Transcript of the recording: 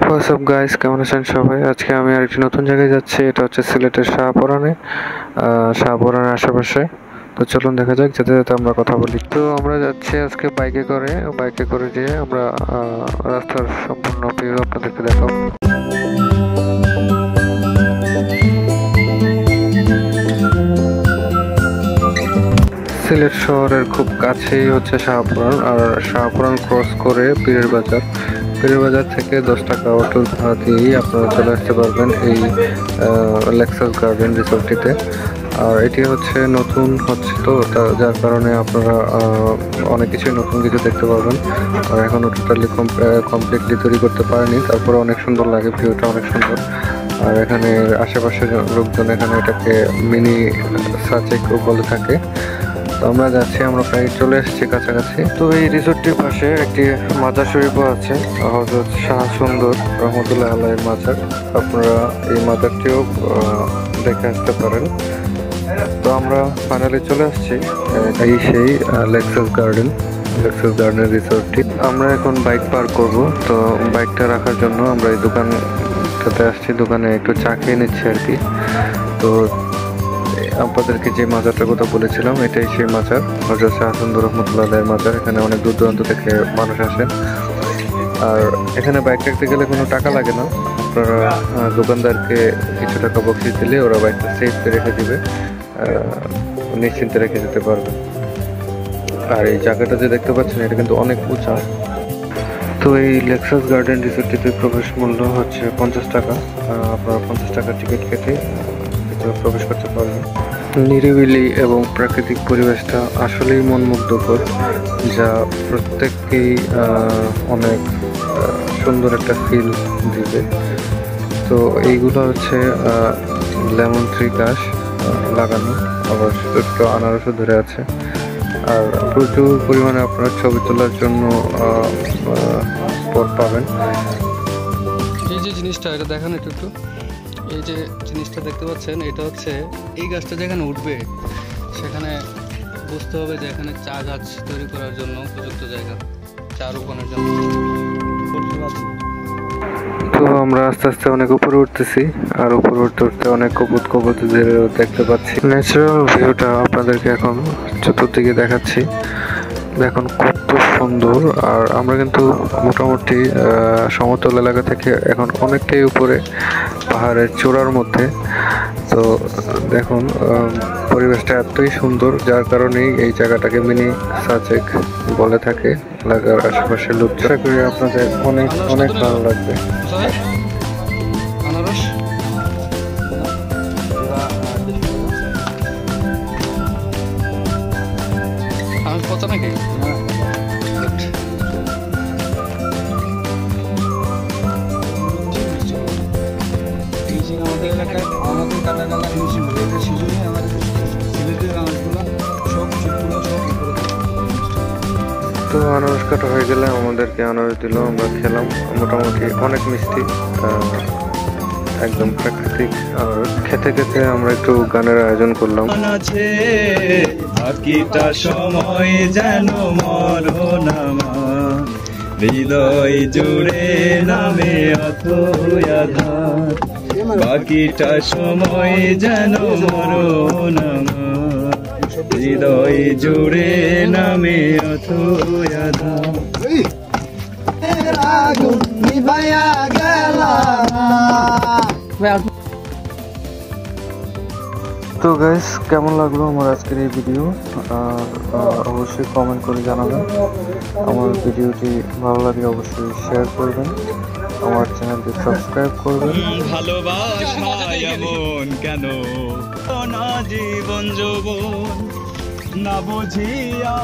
What's up guys, কেমন আছেন সবাই? আজকে আমি আরেকটি নতুন জায়গায় যাচ্ছি। এটা হচ্ছে সিলেটের শাহপরানের আশেপাশে। তো চলুন দেখা যাক, যেতে যেতে আমরা কথা বলি। তো আমরা যাচ্ছি আজকে বাইকে করে যেয়ে আমরা রাস্তার সম্পূর্ণ ভিউ আপনাদেরকে দেখাবো। সিলেট শহরের খুব কাছেই হচ্ছে শাহপরান, আর শাহপরান ক্রস করে পীরের বাজার থেকে 10 টাকা অটো ভাড়া দিয়েই আপনারা চলে আসতে পারবেন এই লেক্সাস গার্ডেন রিসোর্টটিতে। আর এটি হচ্ছে নতুন হচ্ছে, তো যার কারণে আপনারা অনেক কিছুই নতুন কিছু দেখতে পারবেন। আর এখনও টোটালি কমপ্লিটলি তৈরি করতে পারেনি, তারপরে অনেক সুন্দর লাগে, ভিউটা অনেক সুন্দর। আর এখানে আশেপাশের লোকজন এখানে এটাকে মিনি সাচেক বলে থাকে। তো আমরা যাচ্ছি, আমরা প্রায় চলে এসেছি কাছাকাছি। তো এই রিসোর্টটির পাশে একটি মাজার শরীফও আছে, হযরত শাহ সুন্দর রহমতুল্লাহ আলাইহির মাজার। আপনারা এই মাজারটিও দেখে আসতে পারেন। তো আমরা ফাইনালি চলে আসছি এই সেই লেক্সাস গার্ডেন রিসোর্টটি। আমরা এখন বাইক পার্ক করব। তো বাইকটা রাখার জন্য আমরা এই দোকানটাতে আসছি, দোকানে একটু চা খেয়ে নিচ্ছি আর কি। তো আপনাদেরকে যে মাজারটার কথা বলেছিলাম, এটাই সেই মাজার, হযরত শাহ সুন্দর রহমতুল্লাহ আলাইহির মাজার। এখানে অনেক দূর দূরান্ত থেকে মানুষ আসেন। আর এখানে বাইক রাখতে গেলে কোনো টাকা লাগে না। আপনারা দোকানদারকে কিছু টাকা বকশিশ দিলে ওরা বাইকটা সেফে রেখে দিবে, নিশ্চিন্তে রেখে যেতে পারবে। আর এই জায়গাটা যে দেখতে পাচ্ছেন, এটা কিন্তু অনেক উঁচা। তো এই লেক্সাস গার্ডেন রিসোর্টটিতে প্রবেশ মূল্য হচ্ছে 50 টাকা। আপনারা 50 টাকার টিকিট কেটে প্রবেশ করতে পারবেন। নিরিবিলি এবং প্রাকৃতিক পরিবেশটা আসলেই মনমুগ্ধকর, যা প্রত্যেককেই অনেক সুন্দর একটা ফিল দিবে। তো এইগুলো হচ্ছে লেমন ট্রি গাছ লাগানো, আবার ছোট্ট আনারসও ধরে আছে। আর প্রচুর পরিমাণে আপনার ছবি তোলার জন্য স্পট পাবেন। এই যে জিনিসটা, এটা দেখেন একটু। এই যে জিনিসটা দেখতে পাচ্ছেন, এটা হচ্ছে এই গাছটা যেখানে উঠবে সেখানে বুঝতে হবে যে এখানে চা গাছ তৈরি করার জন্য উপযুক্ত জায়গা, চা রোপণের জন্য। তো আমরা আস্তে আস্তে অনেক উপরে উঠতেছি, আর উপরে উঠতে অনেক কবুতরদের দেখতে পাচ্ছি। ন্যাচারাল ভিউটা আপনাদেরকে এখন চতুর্দিকে দেখাচ্ছি, দেখুন কত সুন্দর। আর আমরা কিন্তু মোটামুটি সমতল এলাকা থেকে এখন অনেকটাই উপরে, পাহাড়ের চূড়ার মধ্যে। তো দেখুন পরিবেশটা এতই সুন্দর, যার কারণেই এই জায়গাটাকে মিনি সাচেক বলে থাকে। এলাকার আশেপাশে লোক, আশা করি আপনাদের অনেক অনেক ভালো লাগবে। তো আনারস কাটা হয়ে গেলে আমাদেরকে আনারস দিল, আমরা খেলাম। মোটামুটি অনেক মিষ্টি, একদম প্রাকৃতিক আনারস। খেতে খেতে আমরা একটু গানের আয়োজন করলাম। বাকিটা সময় যেন মরহনামা, হৃদয় জুড়ে নামে অথই আধার, বাকিটা সময় যেন মরহনামা, হৃদয় জুড়ে নামে অথই আধার। তো গাইস, কেমন লাগলো আমার আজকের এই ভিডিও? অবশ্যই কমেন্ট করে জানাবেন। আমার ভিডিওটি ভালো লাগলে অবশ্যই শেয়ার করবেন, আমার চ্যানেলটি সাবস্ক্রাইব করবেন। ভালোবাসা এমন কেন না জীবন যৌবন না বুঝিয়া